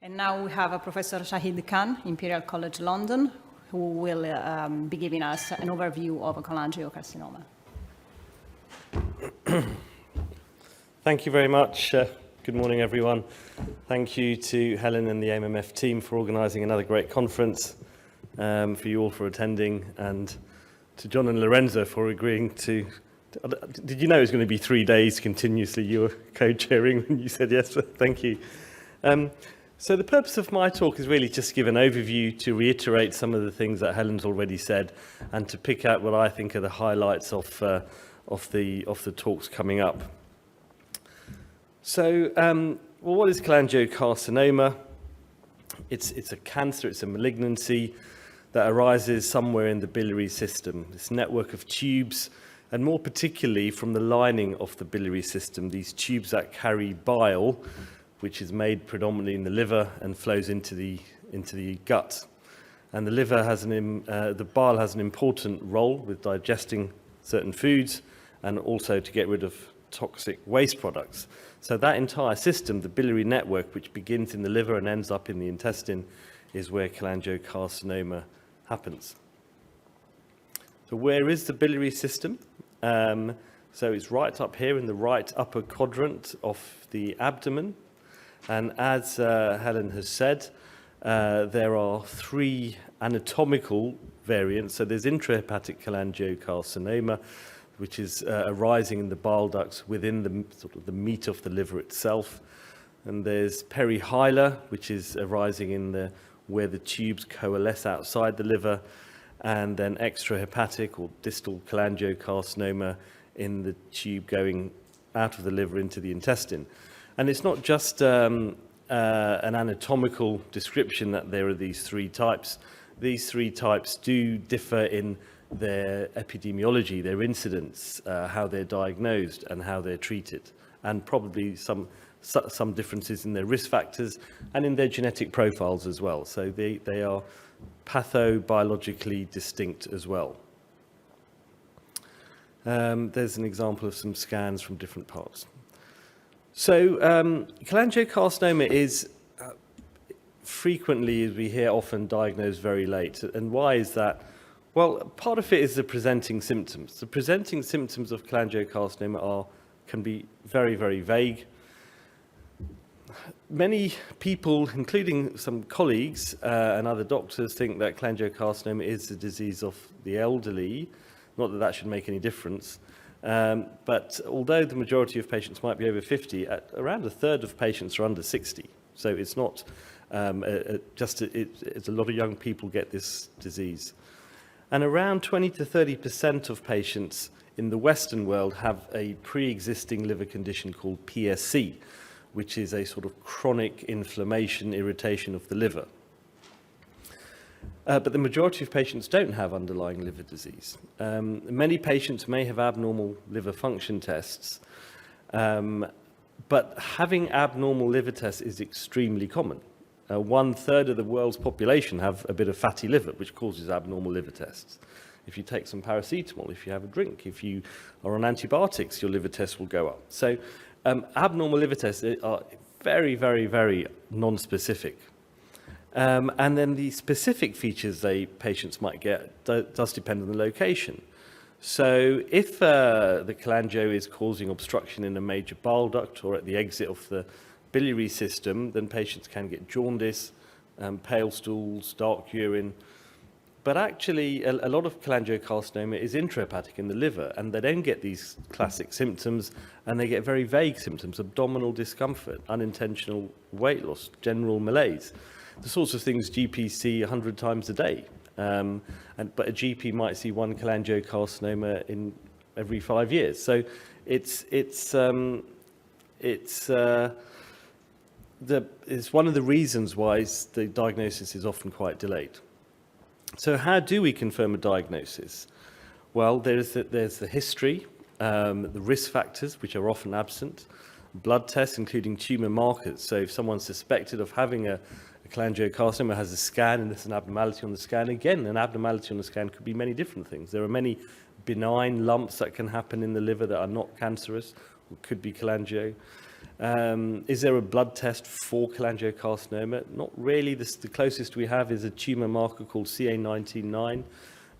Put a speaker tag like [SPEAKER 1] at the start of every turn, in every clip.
[SPEAKER 1] And now we have Professor Shahid Khan, Imperial College London, who will be giving us an overview of cholangiocarcinoma.
[SPEAKER 2] Thank you very much. Good morning, everyone. Thank you to Helen and the AMMF team for organising another great conference, for you all for attending, and to John and Lorenzo for agreeing to... Did you know it was going to be 3 days continuously? You were co-chairing when you said yes. Thank you. So the purpose of my talk is really just to give an overview, to reiterate some of the things that Helen's already said, and to pick out what I think are the highlights of the talks coming up. So, well, what is cholangiocarcinoma? It's a cancer, it's a malignancy that arises somewhere in the biliary system. This network of tubes, and more particularly from the lining of the biliary system, these tubes that carry bile, which is made predominantly in the liver and flows into the gut. And the liver has the bile has an important role with digesting certain foods and also to get rid of toxic waste products. So that entire system, the biliary network, which begins in the liver and ends up in the intestine, is where cholangiocarcinoma happens. So where is the biliary system? So it's right up here in the right upper quadrant of the abdomen. And as Helen has said, there are 3 anatomical variants. So there's intrahepatic cholangiocarcinoma, which is arising in the bile ducts within the sort of the meat of the liver itself. And there's perihilar, which is arising in where the tubes coalesce outside the liver, and then extrahepatic or distal cholangiocarcinoma in the tube going out of the liver into the intestine. And it's not just an anatomical description that there are these 3 types. These 3 types do differ in their epidemiology, their incidence, how they're diagnosed and how they're treated, and probably some differences in their risk factors and in their genetic profiles as well. So they are pathobiologically distinct as well. There's an example of some scans from different parts. So cholangiocarcinoma is frequently, as we hear, often diagnosed very late. And why is that? Well, part of it is the presenting symptoms. The presenting symptoms of cholangiocarcinoma can be very, very vague. Many people, including some colleagues and other doctors, think that cholangiocarcinoma is the disease of the elderly. Not that that should make any difference. But although the majority of patients might be over 50, around a third of patients are under 60. So it's not it's a lot of young people get this disease. And around 20 to 30% of patients in the Western world have a pre-existing liver condition called PSC, which is a sort of chronic inflammation, irritation of the liver. But the majority of patients don't have underlying liver disease. Many patients may have abnormal liver function tests, but having abnormal liver tests is extremely common. 1/3 of the world's population have a bit of fatty liver, which causes abnormal liver tests. If you take some paracetamol, if you have a drink, if you are on antibiotics, your liver tests will go up. So abnormal liver tests are very, very, very non-specific. And then the specific features patients might get does depend on the location. So if the cholangio is causing obstruction in a major bile duct or at the exit of the biliary system, then patients can get jaundice, pale stools, dark urine. But actually, a lot of cholangiocarcinoma is intrahepatic in the liver, and they don't get these classic symptoms, and they get very vague symptoms: abdominal discomfort, unintentional weight loss, general malaise. The sorts of things GPs see 100 times a day. But a GP might see 1 cholangiocarcinoma in every 5 years. So it's one of the reasons why the diagnosis is often quite delayed. So how do we confirm a diagnosis? Well, there's the history, the risk factors, which are often absent, blood tests, including tumor markers. So if someone's suspected of having a cholangiocarcinoma, has a scan and there's an abnormality on the scan, again, an abnormality on the scan could be many different things. There are many benign lumps that can happen in the liver that are not cancerous, or could be cholangio. Is there a blood test for cholangiocarcinoma? Not really. The closest we have is a tumour marker called CA19-9,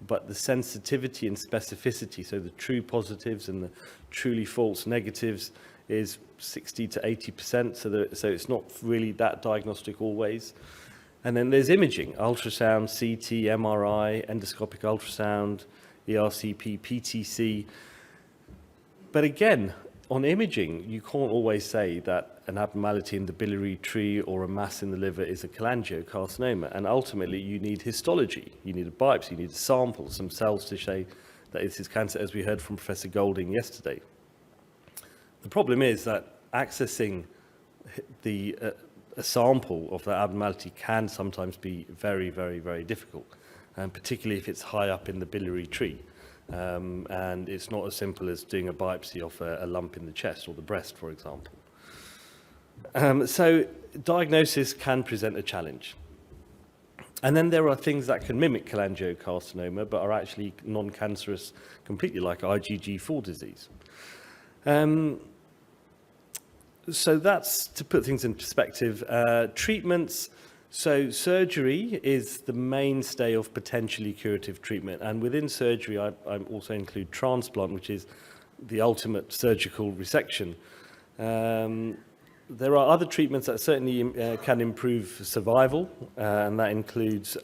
[SPEAKER 2] but the sensitivity and specificity, so the true positives and the truly false negatives, is 60 to 80%, so it's not really that diagnostic always. And then there's imaging, ultrasound, CT, MRI, endoscopic ultrasound, ERCP, PTC. But again, on imaging, you can't always say that an abnormality in the biliary tree or a mass in the liver is a cholangiocarcinoma. And ultimately, you need histology. You need a biopsy, you need a sample, some cells to show that this is cancer, as we heard from Professor Golding yesterday. The problem is that accessing a sample of that abnormality can sometimes be very, very, very difficult, and particularly if it's high up in the biliary tree. And it's not as simple as doing a biopsy of a lump in the chest or the breast, for example. So diagnosis can present a challenge. And then there are things that can mimic cholangiocarcinoma but are actually non-cancerous completely, like IgG4 disease. So that's to put things in perspective. Treatments, so surgery is the mainstay of potentially curative treatment. And within surgery, I also include transplant, which is the ultimate surgical resection. There are other treatments that certainly can improve survival, and that includes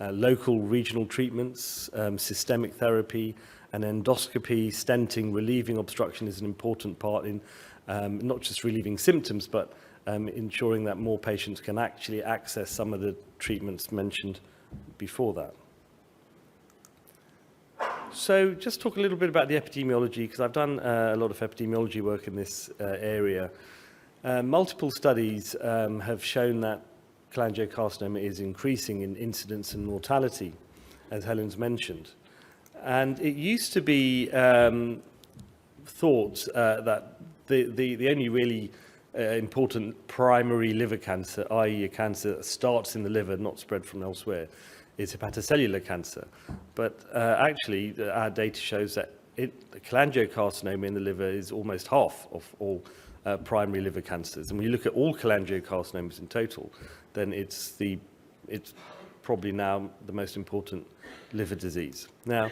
[SPEAKER 2] local regional treatments, systemic therapy, and endoscopy, stenting, relieving obstruction is an important part in not just relieving symptoms, but ensuring that more patients can actually access some of the treatments mentioned before that. So just talk a little bit about the epidemiology, because I've done a lot of epidemiology work in this area. Multiple studies have shown that cholangiocarcinoma is increasing in incidence and mortality, as Helen's mentioned. And it used to be thought that the only really important primary liver cancer, i.e. a cancer that starts in the liver, not spread from elsewhere, is hepatocellular cancer. But actually, our data shows that cholangiocarcinoma in the liver is almost half of all primary liver cancers. And when you look at all cholangiocarcinomas in total, then it's probably now the most important liver disease. Now,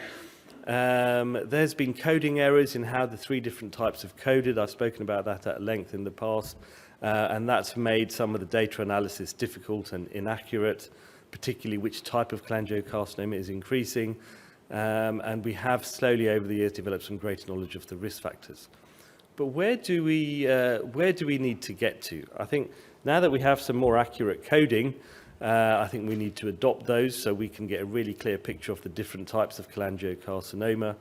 [SPEAKER 2] there's been coding errors in how the three different types have coded. I've spoken about that at length in the past, and that's made some of the data analysis difficult and inaccurate, particularly which type of cholangiocarcinoma is increasing. And we have slowly over the years developed some greater knowledge of the risk factors. But where do we need to get to? I think now that we have some more accurate coding, I think we need to adopt those so we can get a really clear picture of the different types of cholangiocarcinoma.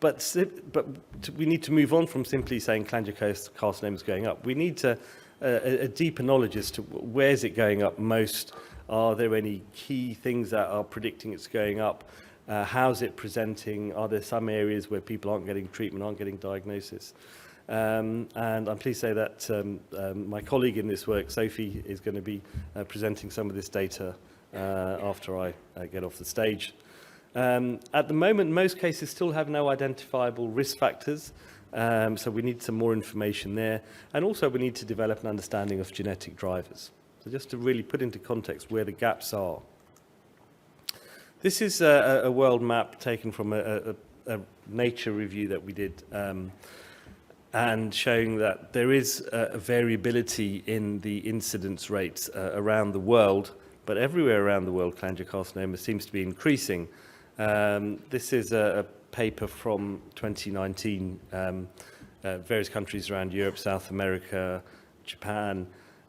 [SPEAKER 2] But we need to move on from simply saying cholangiocarcinoma is going up. We need a deeper knowledge as to where is it going up most. Are there any key things that are predicting it's going up? How's it presenting? Are there some areas where people aren't getting treatment, aren't getting diagnosis? And I'm pleased to say that my colleague in this work, Sophie, is going to be presenting some of this data after I get off the stage. At the moment, most cases still have no identifiable risk factors, so we need some more information there. And also we need to develop an understanding of genetic drivers. So just to really put into context where the gaps are. This is a world map taken from a Nature review that we did, and showing that there is a variability in the incidence rates around the world, but everywhere around the world, cholangiocarcinoma seems to be increasing. This is a paper from 2019, various countries around Europe, South America, Japan,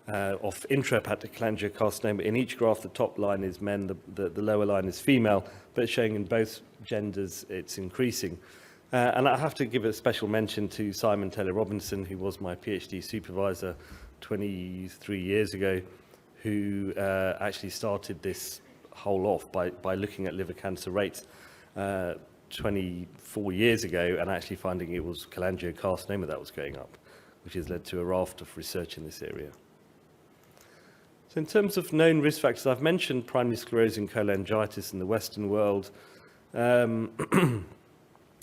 [SPEAKER 2] of intrahepatic cholangiocarcinoma. In each graph, the top line is men, the lower line is female, but showing in both genders it's increasing. And I have to give a special mention to Simon Taylor Robinson, who was my PhD supervisor 23 years ago, who actually started this whole off by looking at liver cancer rates 24 years ago and actually finding it was cholangiocarcinoma that was going up, which has led to a raft of research in this area. So in terms of known risk factors, I've mentioned primary sclerosing cholangitis in the Western world.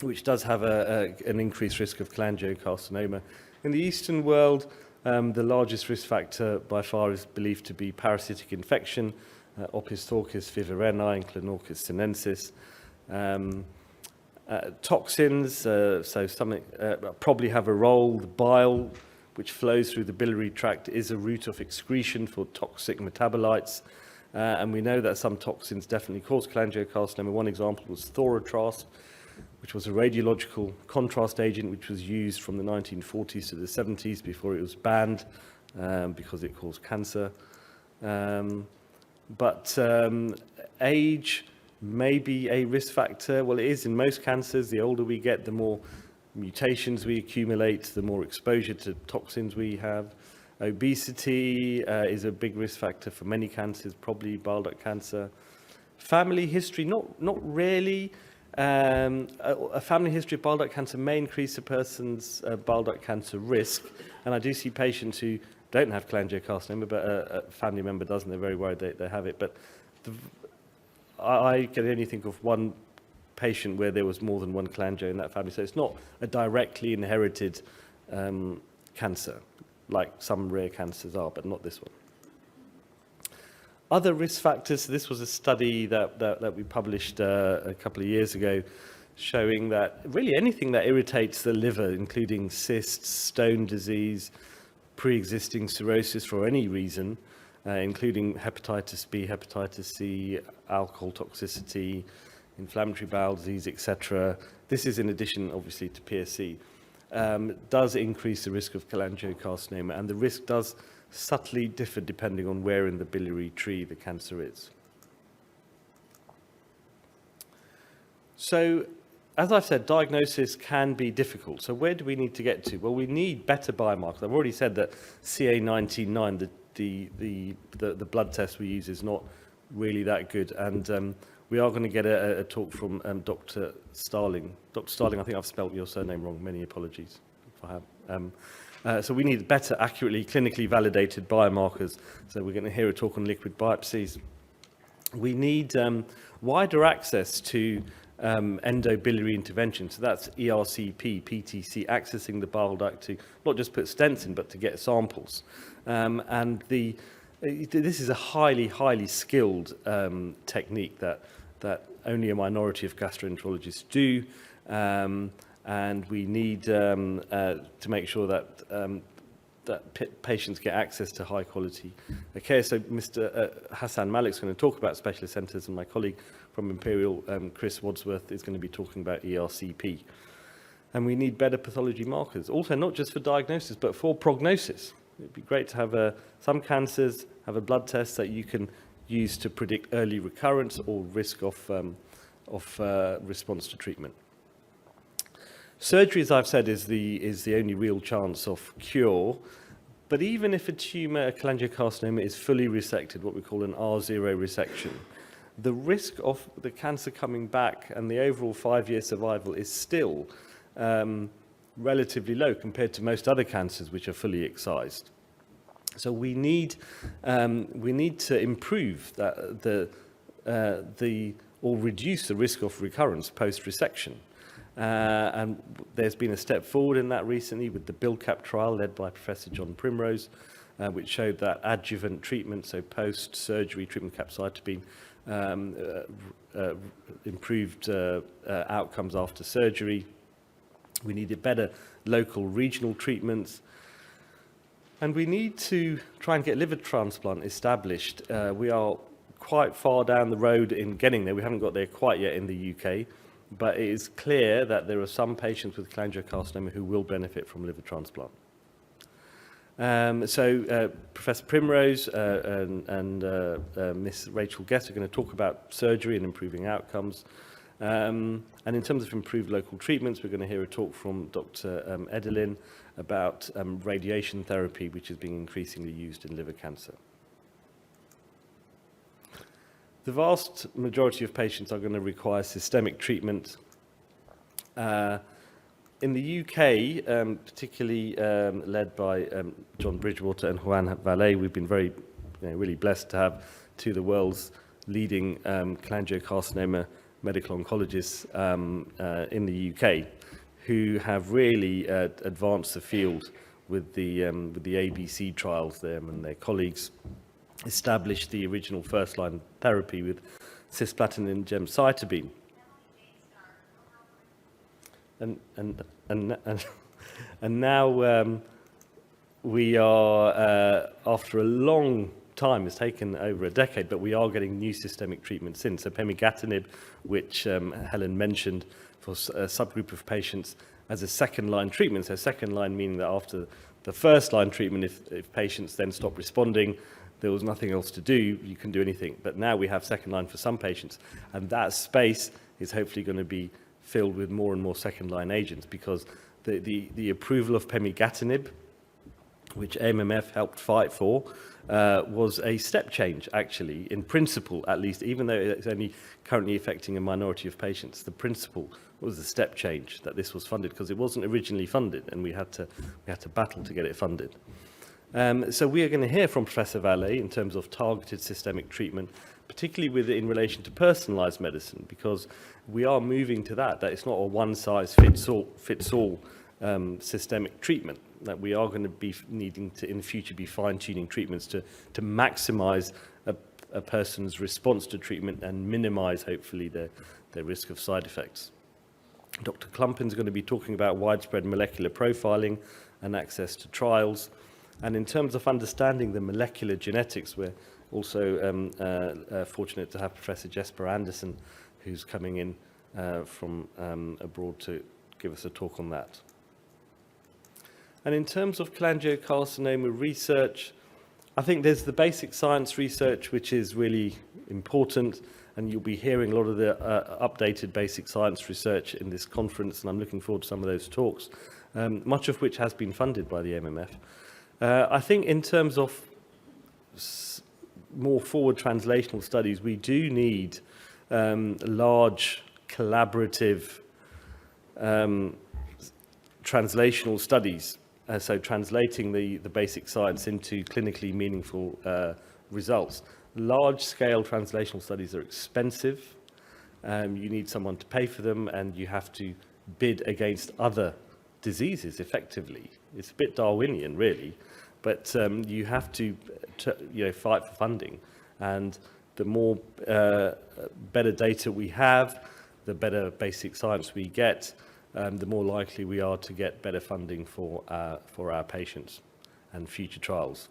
[SPEAKER 2] which does have an increased risk of cholangiocarcinoma. In the Eastern world, the largest risk factor by far is believed to be parasitic infection, Opisthochus viverrini and Clonorchis sinensis. Toxins, so something probably have a role. The bile, which flows through the biliary tract, is a route of excretion for toxic metabolites. And we know that some toxins definitely cause cholangiocarcinoma. One example was thorotrast, which was a radiological contrast agent which was used from the 1940s to the 70s before it was banned because it caused cancer. But age may be a risk factor. Well, it is in most cancers. The older we get, the more mutations we accumulate, the more exposure to toxins we have. Obesity is a big risk factor for many cancers, probably bile duct cancer. Family history, not really. A family history of bile duct cancer may increase a person's bile duct cancer risk, and I do see patients who don't have cholangiocarcinoma, but a family member does, and they're very worried they have it. But I can only think of one patient where there was more than one cholangio in that family, so it's not a directly inherited cancer, like some rare cancers are, but not this one. Other risk factors, this was a study that we published a couple of years ago, showing that really anything that irritates the liver, including cysts, stone disease, pre-existing cirrhosis for any reason, including hepatitis B, hepatitis C, alcohol toxicity, inflammatory bowel disease, etc. This is in addition, obviously, to PSC, does increase the risk of cholangiocarcinoma, and the risk does subtly differ depending on where in the biliary tree the cancer is. So, as I've said, diagnosis can be difficult. So where do we need to get to? Well, we need better biomarkers. I've already said that CA19-9, the blood test we use, is not really that good. And we are going to get a talk from Dr. Starling. Dr. Starling, I think I've spelt your surname wrong. Many apologies if I have. So we need better, accurately, clinically validated biomarkers. So we're going to hear a talk on liquid biopsies. We need wider access to endobiliary intervention. So that's ERCP, PTC, accessing the bile duct to not just put stents in, but to get samples. And this is a highly skilled technique that only a minority of gastroenterologists do. And we need to make sure that patients get access to high quality care. So Mr. Hassan Malik's going to talk about specialist centres, and my colleague from Imperial, Chris Wadsworth, is going to be talking about ERCP. And we need better pathology markers, also not just for diagnosis, but for prognosis. It'd be great to have some cancers have a blood test that you can use to predict early recurrence or risk of response to treatment. Surgery, as I've said, is the only real chance of cure. But even if a tumour, a cholangiocarcinoma, is fully resected, what we call an R0 resection, the risk of the cancer coming back and the overall 5-year survival is still relatively low compared to most other cancers which are fully excised. So we need to improve or reduce the risk of recurrence post-resection. And there's been a step forward in that recently with the BILCAP trial led by Professor John Primrose, which showed that adjuvant treatment, so post-surgery treatment capecitabine, improved outcomes after surgery. We needed better local regional treatments. And we need to try and get liver transplant established. We are quite far down the road in getting there. We haven't got there quite yet in the UK. But it is clear that there are some patients with cholangiocarcinoma who will benefit from liver transplant. Professor Primrose and Miss Rachel Guest are going to talk about surgery and improving outcomes. And in terms of improved local treatments, we're going to hear a talk from Dr. Edelin about radiation therapy, which is being increasingly used in liver cancer. The vast majority of patients are going to require systemic treatment. In the UK, particularly led by John Bridgewater and Juan Valle, we've been really blessed to have two of the world's leading cholangiocarcinoma medical oncologists in the UK who have really advanced the field with the ABC trials there, and their colleagues established the original first-line therapy with cisplatin and gemcitabine. And now we are, after a long time, it's taken over a decade, but we are getting new systemic treatments in. So pemigatinib, which Helen mentioned, for a subgroup of patients as a second-line treatment. So second-line meaning that after the first-line treatment, if patients then stop responding, there was nothing else to do, you can do anything. But now we have second-line for some patients, and that space is hopefully going to be filled with more and more second-line agents, because the approval of pemigatinib, which MMF helped fight for, was a step change, actually, in principle, at least, even though it's only currently affecting a minority of patients. The principle was a step change that this was funded, because it wasn't originally funded, and we had to battle to get it funded. So we are going to hear from Professor Vallée in terms of targeted systemic treatment, particularly in relation to personalised medicine, because we are moving to that it's not a one-size-fits-all systemic treatment, that we are going to be needing to, in the future, be fine-tuning treatments to maximise a person's response to treatment and minimise, hopefully, their risk of side effects. Dr. Klumpin's going to be talking about widespread molecular profiling and access to trials. And in terms of understanding the molecular genetics, we're also fortunate to have Professor Jesper Andersen, who's coming in from abroad to give us a talk on that. And in terms of cholangiocarcinoma research, I think there's the basic science research, which is really important, and you'll be hearing a lot of the updated basic science research in this conference, and I'm looking forward to some of those talks, much of which has been funded by the MMF. I think in terms of more forward translational studies, we do need large collaborative translational studies. So translating the basic science into clinically meaningful results. Large-scale translational studies are expensive. You need someone to pay for them, and you have to bid against other diseases effectively. It's a bit Darwinian, really, but you have to fight for funding. And the more better data we have, the better basic science we get, the more likely we are to get better funding for our patients and future trials.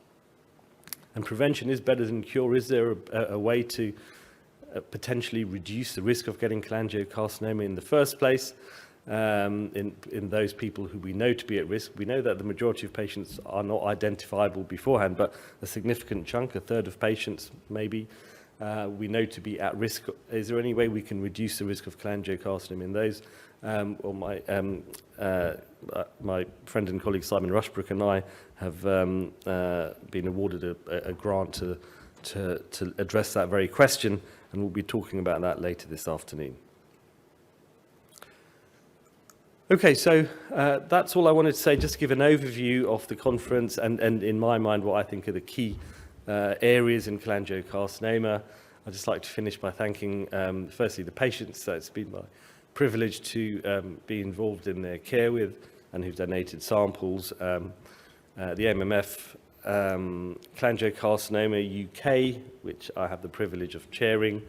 [SPEAKER 2] And prevention is better than cure. Is there a way to potentially reduce the risk of getting cholangiocarcinoma in the first place in those people who we know to be at risk? We know that the majority of patients are not identifiable beforehand, but a significant chunk, a third of patients maybe, we know to be at risk. Is there any way we can reduce the risk of cholangiocarcinoma in those? My friend and colleague Simon Rushbrook and I have been awarded a grant to address that very question, and we'll be talking about that later this afternoon. Okay, so that's all I wanted to say, just to give an overview of the conference and in my mind what I think are the key areas in cholangiocarcinoma. I'd just like to finish by thanking firstly the patients that it's been my privilege to be involved in their care with and who've donated samples. The MMF Cholangiocarcinoma UK, which I have the privilege of chairing,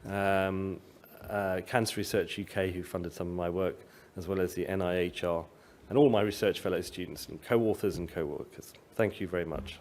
[SPEAKER 2] Cancer Research UK, who funded some of my work, as well as the NIHR, and all my research fellow students and co-authors and co-workers. Thank you very much.